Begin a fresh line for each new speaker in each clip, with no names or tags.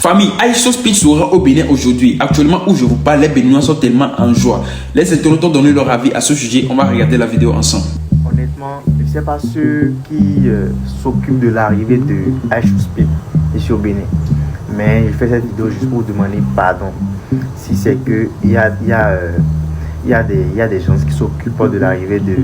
Famille, iShowSpeed Speed sera au Bénin aujourd'hui. Actuellement où je vous parle, les Béninois sont tellement en joie. Les internautes ont donné leur avis à ce sujet. On va regarder la vidéo ensemble.
Honnêtement, je ne sais pas ceux qui s'occupent de l'arrivée de iShowSpeed Speed ici au Bénin. Mais je fais cette vidéo juste pour vous demander pardon. Si c'est que il y a des gens qui s'occupent de l'arrivée de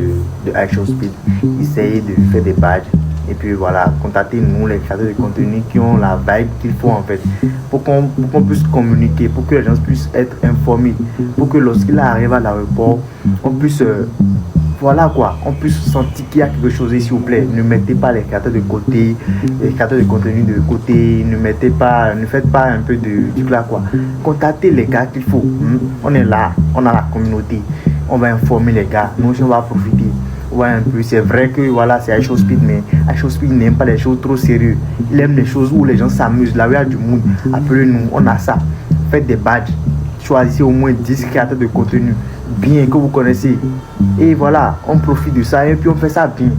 iShowSpeed Speed. Essayez de faire des badges. Et puis voilà, contactez-nous les créateurs de contenu qui ont la vibe qu'il faut en fait. Pour qu'on puisse communiquer, pour que les gens puissent être informés. Pour que lorsqu'il arrive à l'aéroport, on puisse... voilà quoi, on puisse sentir qu'il y a quelque chose, s'il vous plaît. Ne mettez pas les créateurs de côté, les créateurs de contenu de côté, ne faites pas un peu du plat quoi. Contactez les gars qu'il faut. On est là, on a la communauté, on va informer les gars, nous aussi on va profiter. Ouais, un peu, c'est vrai que voilà, c'est iShowSpeed, mais iShowSpeed n'aime pas les choses trop sérieuses. Il aime les choses où les gens s'amusent, là où il y a du monde. Appelez-nous, on a ça. Faites des badges, choisissez au moins 10 créateurs de contenu bien que vous connaissez. Et voilà, on profite de ça et puis on fait ça bien.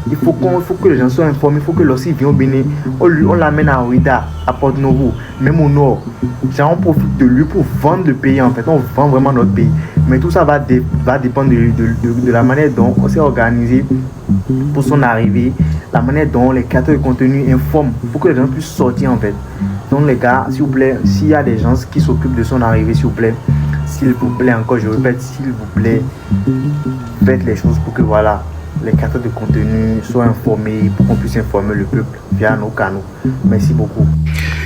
Il faut que les gens soient informés, il faut que lorsqu'ils viennent au Bénin, on l'amène à Ouida, à Porto Novo, même au nord. Genre, on profite de lui pour vendre le pays en fait, on vend vraiment notre pays. Mais tout ça va dépendre de la manière dont on s'est organisé pour son arrivée, la manière dont les créateurs de contenu informent pour que les gens puissent sortir en fait. Donc les gars, s'il vous plaît, s'il y a des gens qui s'occupent de son arrivée, s'il vous plaît, encore je répète, s'il vous plaît, faites les choses pour que voilà, les créateurs de contenu soient informés, pour qu'on puisse informer le peuple via nos canaux. Merci beaucoup.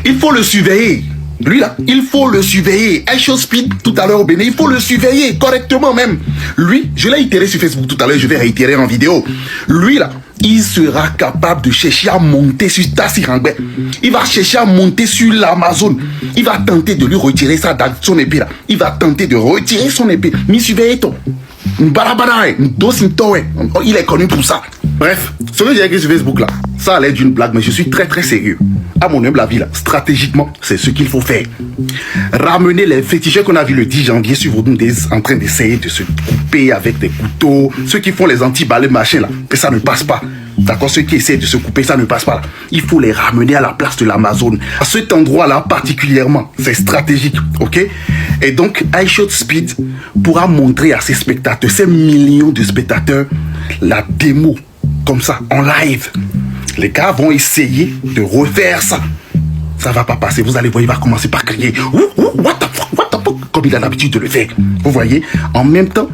Il faut le surveiller. Lui là, il faut le surveiller. iShowSpeed tout à l'heure au Bénin, il faut le surveiller correctement même. Lui, je l'ai itéré sur Facebook tout à l'heure, je vais réitérer en vidéo. Lui là, il sera capable de chercher à monter sur Tassirangbe. Il va chercher à monter sur l'Amazon. Il va tenter de lui retirer ça dans son épée là. Il va tenter de retirer son épée. Mais surveillez toi. Il est connu pour ça. Bref, ce que j'ai écrit sur Facebook là, ça a l'air d'une blague, mais je suis très très sérieux. À mon humble avis là, stratégiquement, c'est ce qu'il faut faire. Ramener les féticheurs qu'on a vu le 10 janvier sur vos en train d'essayer de se couper avec des couteaux, ceux qui font les anti-balais machin là, que ça ne passe pas. D'accord, ceux qui essaient de se couper, ça ne passe pas là. Il faut les ramener à la place de l'Amazon. À cet endroit-là particulièrement, c'est stratégique, ok? Et donc, iShowSpeed pourra montrer à ses spectateurs, ces millions de spectateurs, la démo, comme ça, en live. Les gars vont essayer de refaire ça. Ça va pas passer. Vous allez voir, il va commencer par crier what the fuck, comme il a l'habitude de le faire. Vous voyez, en même temps,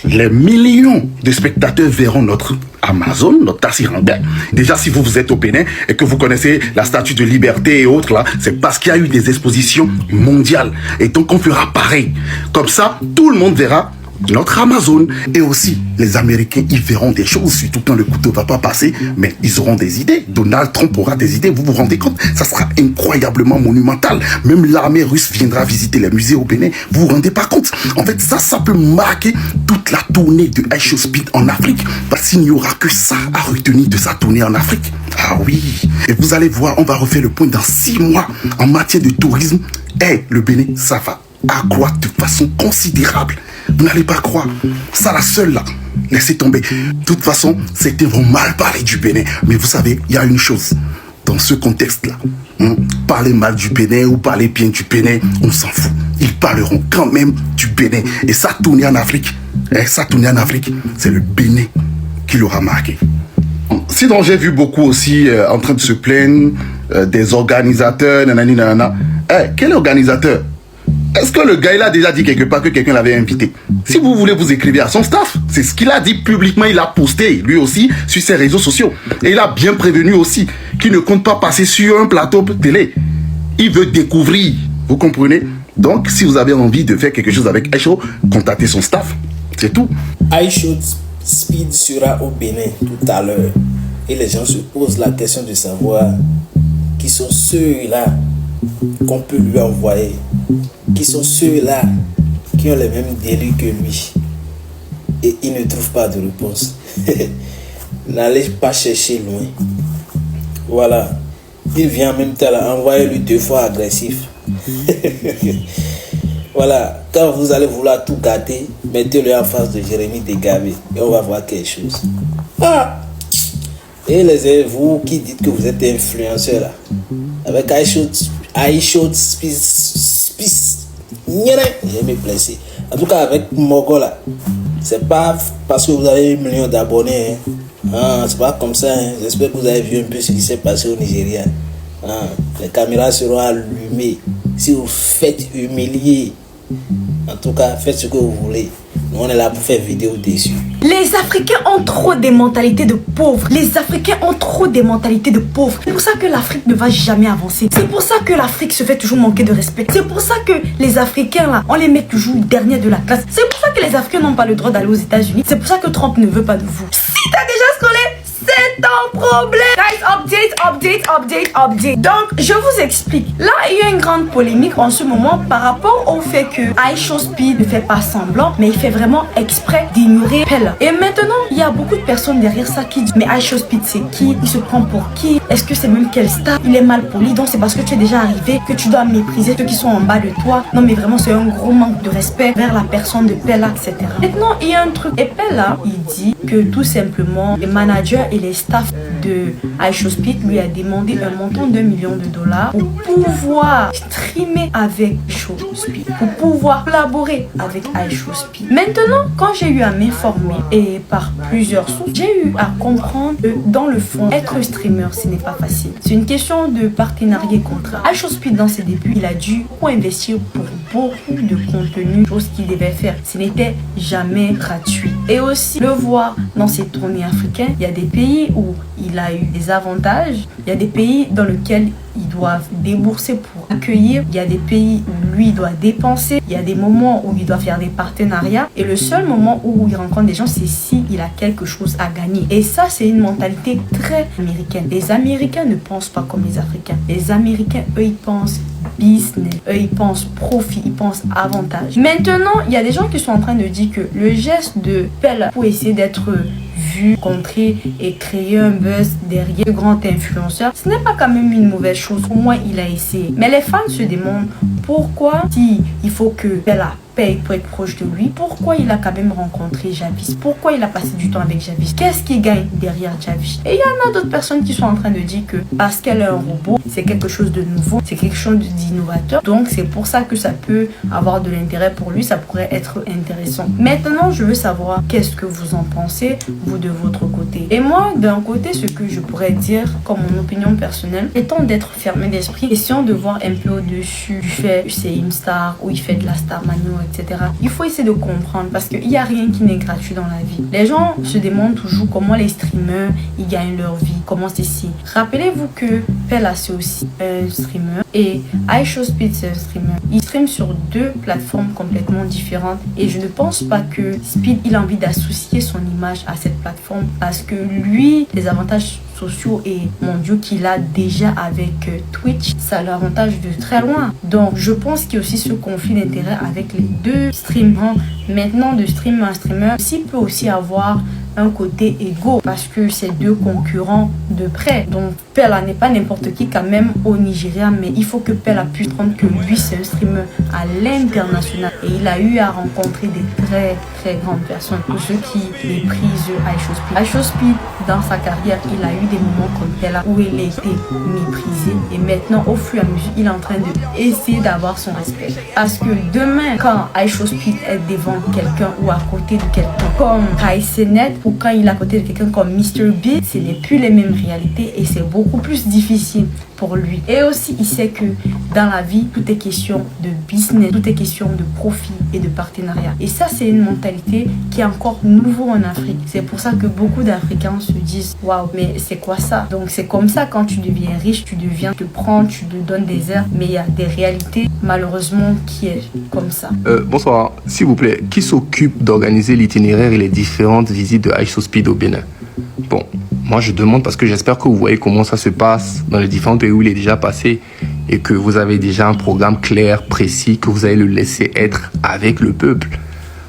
les millions de spectateurs verront notre Amazon, notre Tassirangbe. Déjà, si vous êtes au Bénin et que vous connaissez la Statue de Liberté et autres là, c'est parce qu'il y a eu des expositions mondiales. Et donc, on fera pareil. Comme ça, tout le monde verra notre Amazon. Et aussi, les Américains, ils verront des choses, surtout quand le couteau ne va pas passer, mais ils auront des idées. Donald Trump aura des idées, vous vous rendez compte? Ça sera incroyablement monumental. Même l'armée russe viendra visiter les musées au Bénin, vous vous rendez pas compte? En fait, ça peut marquer toute la tournée de iShowSpeed en Afrique, parce qu'il n'y aura que ça à retenir de sa tournée en Afrique. Ah oui, et vous allez voir, on va refaire le point dans 6 mois en matière de tourisme. Le Bénin, ça va accroître de façon considérable. Vous n'allez pas croire. Ça, la seule là, laissez tomber. De toute façon, certains vont mal parler du Bénin. Mais vous savez, il y a une chose. Dans ce contexte-là, parler mal du Bénin ou parler bien du Bénin, on s'en fout. Ils parleront quand même du Bénin. Et ça tourner en Afrique, c'est le Bénin qui l'aura marqué. Sinon, j'ai vu beaucoup aussi en train de se plaindre des organisateurs, nanana. Quel organisateur? Est-ce que le gars, il a déjà dit quelque part que quelqu'un l'avait invité? Si vous voulez, vous écrivez à son staff. C'est ce qu'il a dit publiquement. Il a posté, lui aussi, sur ses réseaux sociaux. Et il a bien prévenu aussi qu'il ne compte pas passer sur un plateau télé. Il veut découvrir. Vous comprenez? Donc, si vous avez envie de faire quelque chose avec iShow, contactez son staff. C'est tout.
iShowSpeed sera au Bénin tout à l'heure. Et les gens se posent la question de savoir qui sont ceux-là qu'on peut lui envoyer, qui sont ceux-là qui ont les mêmes délits que lui, et il ne trouve pas de réponse. N'allez pas chercher loin. Voilà, il vient en même temps là, envoyez-lui 2 fois agressif. Voilà, quand vous allez vouloir tout gâter, mettez-le en face de Jérémy Dégabé et on va voir quelque chose. Et vous qui dites que vous êtes influenceur là, avec iShowSpeed, iShowSpeed, j'ai me blessé. En tout cas, avec Mogo là, c'est pas parce que vous avez 1 million d'abonnés. Hein. C'est pas comme ça. Hein. J'espère que vous avez vu un peu ce qui s'est passé au Nigeria. Hein. Les caméras seront allumées. Si vous faites humilier, en tout cas, faites ce que vous voulez. Nous, on est là pour faire vidéo dessus.
Les Africains ont trop des mentalités de pauvres. Les Africains ont trop des mentalités de pauvres. C'est pour ça que l'Afrique ne va jamais avancer. C'est pour ça que l'Afrique se fait toujours manquer de respect. C'est pour ça que les Africains, là, on les met toujours dernier de la classe. C'est pour ça que les Africains n'ont pas le droit d'aller aux États-Unis. C'est pour ça que Trump ne veut pas de vous. Si t'as déjà scrollé, c'est ton problème. Guys, update. Donc, je vous explique. Là, il y a une grande polémique en ce moment par rapport au fait que iShowSpeed ne fait pas semblant, mais il fait vraiment exprès d'ignorer Pella. Et maintenant, il y a beaucoup de personnes derrière ça qui disent, mais iShowSpeed, c'est qui? Il se prend pour qui? Est-ce que c'est même quel star? Il est mal poli, donc c'est parce que tu es déjà arrivé que tu dois mépriser ceux qui sont en bas de toi. Non, mais vraiment, c'est un gros manque de respect vers la personne de Pella, etc. Maintenant, il y a un truc. Et Pella, il dit que tout simplement, les managers et les staffs de iShowSpeed lui a demandé un montant de $1 million pour pouvoir streamer avec iShowSpeed, pour pouvoir collaborer avec iShowSpeed. Maintenant, quand j'ai eu à m'informer et par plusieurs sources, j'ai eu à comprendre que dans le fond, être streamer, ce n'est pas facile. C'est une question de partenariat et contrat. iShowSpeed, dans ses débuts, il a dû investir pour beaucoup de contenu, chose qu'il devait faire. Ce n'était jamais gratuit. Et aussi, le voir dans ses tournées africaines, il y a des pays où il a eu des avantages, il y a des pays dans lesquels ils doivent débourser pour accueillir, il y a des pays où lui doit dépenser, il y a des moments où il doit faire des partenariats et le seul moment où il rencontre des gens, c'est s'il a quelque chose à gagner. Et ça, c'est une mentalité très américaine. Les Américains ne pensent pas comme les Africains. Les Américains, eux, ils pensent business, eux, ils pensent profit, ils pensent avantage. Maintenant, il y a des gens qui sont en train de dire que le geste de Pella pour essayer d'être vu, contrer et créer un buzz derrière le grand influenceur, ce n'est pas quand même une mauvaise chose. Au moins, il a essayé. Mais les fans se demandent pourquoi, si il faut que Pella paye pour être proche de lui, pourquoi il a quand même rencontré Javis, pourquoi il a passé du temps avec Javis, qu'est-ce qu'il gagne derrière Javis. Et il y en a d'autres personnes qui sont en train de dire que parce qu'elle est un robot, c'est quelque chose de nouveau, c'est quelque chose d'innovateur, donc c'est pour ça que ça peut avoir de l'intérêt pour lui, ça pourrait être intéressant. Maintenant, je veux savoir qu'est-ce que vous en pensez, vous de votre côté. Et moi, d'un côté, ce que je pourrais dire comme mon opinion personnelle, étant d'être fermé d'esprit, essayant de voir un peu au-dessus du fait que c'est une star ou il fait de la star manu, etc. Il faut essayer de comprendre parce qu'il n'y a rien qui n'est gratuit dans la vie. Les gens se demandent toujours comment les streamers ils gagnent leur vie, comment c'est si. Rappelez-vous que Pella c'est aussi un streamer et iShowSpeed c'est un streamer. Il stream sur 2 plateformes complètement différentes et je ne pense pas que Speed il a envie d'associer son image à cette plateforme parce que lui, les avantages sociaux et mondiaux qu'il a déjà avec Twitch, ça l'avantage de très loin. Donc je pense qu'il y a aussi ce conflit d'intérêt avec les 2 streamers. Maintenant, de streamer un streamer, s'il peut aussi avoir un côté égaux parce que c'est 2 concurrents de près. Donc Pella n'est pas n'importe qui quand même au Nigeria, mais il faut que Pella puisse prendre que lui c'est un streamer à l'international et il a eu à rencontrer des très très grandes personnes. Pour ceux qui méprisent iShowSpeed. iShowSpeed dans sa carrière, il a eu des moments comme Pella où il a été méprisé et maintenant au fur et à mesure il est en train de essayer d'avoir son respect parce que demain quand iShowSpeed est devant quelqu'un ou à côté de quelqu'un comme KaiSenet ou quand il est à côté de quelqu'un comme MrBeast, ce n'est plus les mêmes réalités et c'est beaucoup plus difficile pour lui. Et aussi, il sait que dans la vie, tout est question de business, tout est question de profit et de partenariat. Et ça, c'est une mentalité qui est encore nouveau en Afrique. C'est pour ça que beaucoup d'Africains se disent, waouh, mais c'est quoi ça? Donc, c'est comme ça quand tu deviens riche, tu te prends, tu te donnes des airs, mais il y a des réalités, malheureusement, qui est comme ça.
Bonsoir, s'il vous plaît, qui s'occupe d'organiser l'itinéraire et les différentes visites de iShowSpeed au Bénin? Bon, moi je demande parce que j'espère que vous voyez comment ça se passe dans les différents pays où il est déjà passé et que vous avez déjà un programme clair, précis, que vous allez le laisser être avec le peuple.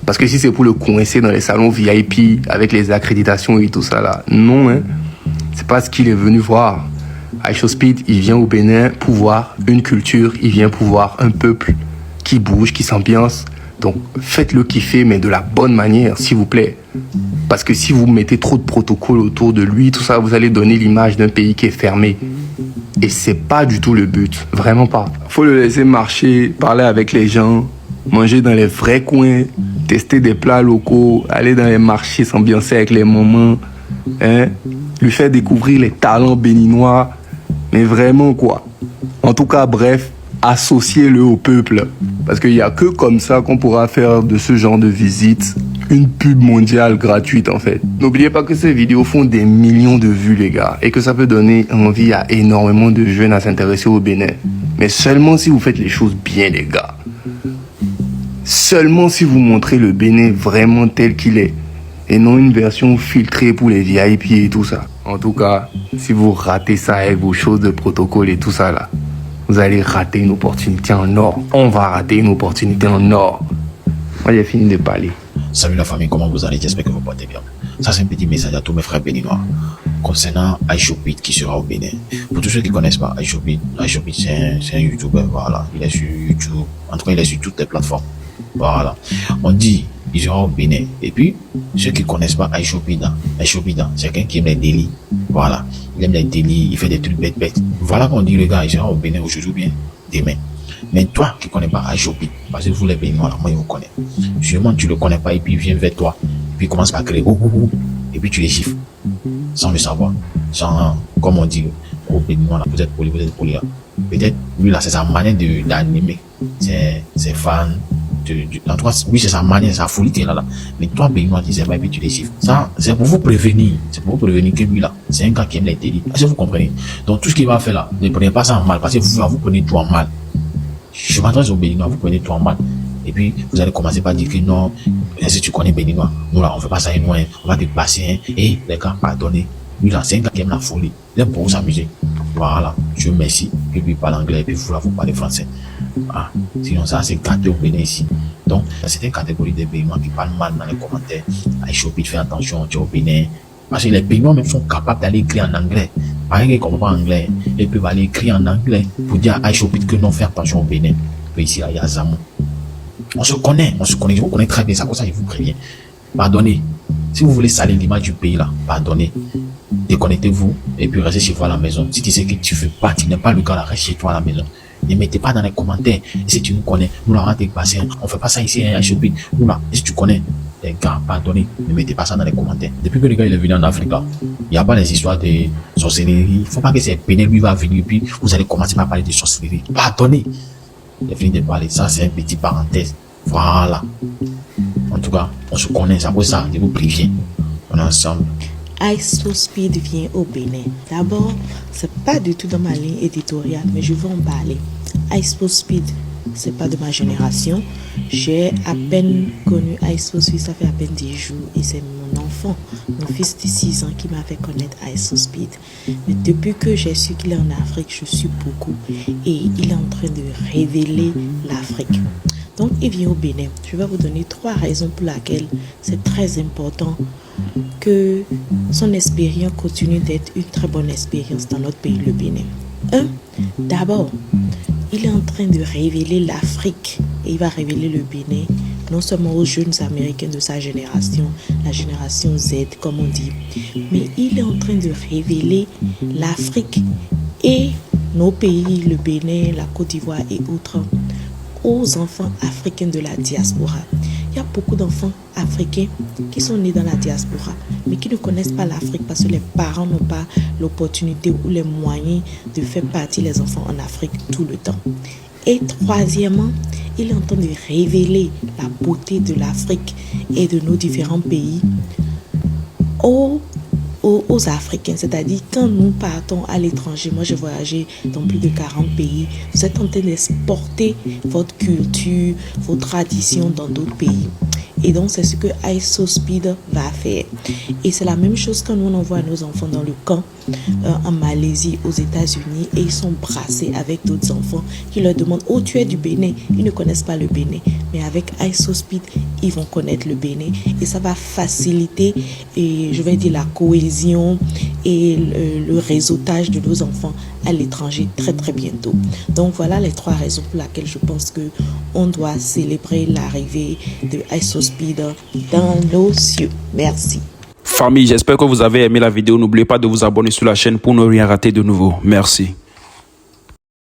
Parce que si c'est pour le coincer dans les salons VIP avec les accréditations et tout ça là, non, hein, c'est pas ce qu'il est venu voir. iShowSpeed, il vient au Bénin pour voir une culture, il vient pour voir un peuple qui bouge, qui s'ambiance. Donc faites-le kiffer, mais de la bonne manière, s'il vous plaît. Parce que si vous mettez trop de protocoles autour de lui, tout ça, vous allez donner l'image d'un pays qui est fermé. Et c'est pas du tout le but, vraiment pas. Faut le laisser marcher, parler avec les gens, manger dans les vrais coins, tester des plats locaux, aller dans les marchés, s'ambiancer avec les mamans, hein, lui faire découvrir les talents béninois, mais vraiment quoi. En tout cas, bref, associez-le au peuple. Parce qu'il n'y a que comme ça qu'on pourra faire de ce genre de visite une pub mondiale gratuite en fait. N'oubliez pas que ces vidéos font des millions de vues les gars et que ça peut donner envie à énormément de jeunes à s'intéresser au Bénin. Mais seulement si vous faites les choses bien les gars. Seulement si vous montrez le Bénin vraiment tel qu'il est et non une version filtrée pour les VIP et tout ça. En tout cas, si vous ratez ça avec vos choses de protocole et tout ça là, vous allez rater une opportunité en or. On va rater une opportunité en or. Moi j'ai fini de parler.
Salut la famille, comment vous allez? J'espère que vous portez bien. Ça c'est un petit message à tous mes frères béninois concernant iShowbiz qui sera au Bénin. Pour tous ceux qui ne connaissent pas iShowbiz c'est un YouTuber, voilà. Il est sur YouTube, en tout cas il est sur toutes les plateformes. Voilà. On dit il sera au Bénin. Et puis, ceux qui ne connaissent pas iShowbiz, c'est quelqu'un qui aime les délits. Voilà. Il aime les délits, il fait des trucs bêtes. Voilà qu'on dit le gars, il sera au Bénin aujourd'hui ou bien demain. Mais toi qui ne connais pas iShowbiz, parce que vous les Béninois, là, moi je vous connais. Sûrement tu ne le connais pas et puis il vient vers toi. Et puis il commence par créer. Et puis tu les chiffres. Sans le savoir. Sans, comme on dit aux Béninois, là, vous êtes poli là. Peut-être lui là, c'est sa manière d'animer ses fans. En tout cas, oui, c'est sa manière, sa folie qui est là. Mais toi, Béninois, tu sais pas et puis tu les chiffres. Ça, c'est pour vous prévenir. C'est pour vous prévenir que lui là, c'est un gars qui aime les délits. Est-ce que vous comprenez? Donc tout ce qu'il va faire là, ne prenez pas ça en mal parce que vous prenez tout en mal. Je m'adresse aux Béninois, vous prenez tout en mal. Et puis, vous allez commencer par dire que non, si tu connais Béninois, nous là, on fait pas ça loin, on va te passer, hein. Et les gars, pardonnez. Lui là, c'est un gars qui aime la folie. Il aime pour s'amuser. Voilà. Dieu merci. Et puis, il parle anglais, et puis vous là, vous parlez français. Ah. Sinon, ça, c'est gâté au Bénin ici. Donc, c'est une catégorie de Béninois qui parlent mal dans les commentaires. iShowbiz, fais attention, tu es au Bénin. Parce que les Béninois même sont capables d'aller écrire en anglais. Pareil qu'ils ne comprennent pas anglais. Ils peuvent aller écrire en anglais pour dire à iShowbiz que non, faire attention au Bénin. Puis ici, là, il y a Zamou. On se connaît, je vous connais très bien, ça, comme ça, je vous préviens. Pardonnez. Si vous voulez salir l'image du pays, là, pardonnez. Déconnectez-vous et puis restez chez vous à la maison. Si tu sais que tu veux pas, tu n'es pas le gars là, reste chez toi à la maison. Ne mettez pas dans les commentaires. Et si tu nous connais, nous là, on va te passer. On fait pas ça ici, à iShowbiz. Nous là, si tu connais, les gars, pardonnez, ne mettez pas ça dans les commentaires. Depuis que le gars il est venu en Afrique, là, il n'y a pas des histoires de sorcellerie. Il ne faut pas que c'est Bénin, lui va venir, puis vous allez commencer par parler de sorcellerie. Pardonnez. Il a fini de parler. Ça, c'est un petit parenthèse. Voilà. En tout cas, on se connaît, ça pour ça, je vous préviens. On est ensemble.
iShowSpeed vient au Bénin. D'abord, c'est pas du tout dans ma ligne éditoriale, mais je vais en parler. iShowSpeed, c'est pas de ma génération. J'ai à peine connu iShowSpeed, ça fait à peine 10 jours, et c'est mon enfant, mon fils de 6 ans qui m'a fait connaître iShowSpeed. Mais depuis que j'ai su qu'il est en Afrique, je suis beaucoup, et il est en train de révéler l'Afrique. Donc, il vient au Bénin. Je vais vous donner 3 raisons pour lesquelles c'est très important que son expérience continue d'être une très bonne expérience dans notre pays, le Bénin. D'abord, il est en train de révéler l'Afrique et il va révéler le Bénin non seulement aux jeunes Américains de sa génération, la génération Z comme on dit, mais il est en train de révéler l'Afrique et nos pays, le Bénin, la Côte d'Ivoire et autres, aux enfants africains de la diaspora. Il y a beaucoup d'enfants africains qui sont nés dans la diaspora, mais qui ne connaissent pas l'Afrique parce que les parents n'ont pas l'opportunité ou les moyens de faire partie les enfants en Afrique tout le temps. Et troisièmement, il est en train de révéler la beauté de l'Afrique et de nos différents pays aux Africains, c'est-à-dire quand nous partons à l'étranger, moi j'ai voyagé dans plus de 40 pays, vous êtes en train d'exporter votre culture, vos traditions dans d'autres pays. Et donc c'est ce que iShowSpeed va faire. Et c'est la même chose quand nous on envoie nos enfants dans le camp en Malaisie, aux États-Unis, et ils sont brassés avec d'autres enfants qui leur demandent « Oh, tu es du Bénin ?» Ils ne connaissent pas le Bénin. Mais avec iShowSpeed, ils vont connaître le Bénin. Et ça va faciliter, et je vais dire, la cohésion et le réseautage de nos enfants à l'étranger très très bientôt. Donc voilà les 3 raisons pour lesquelles je pense que on doit célébrer l'arrivée de iShowSpeed dans nos cieux. Merci.
Famille, j'espère que vous avez aimé la vidéo. N'oubliez pas de vous abonner sur la chaîne pour ne rien rater de nouveau. Merci.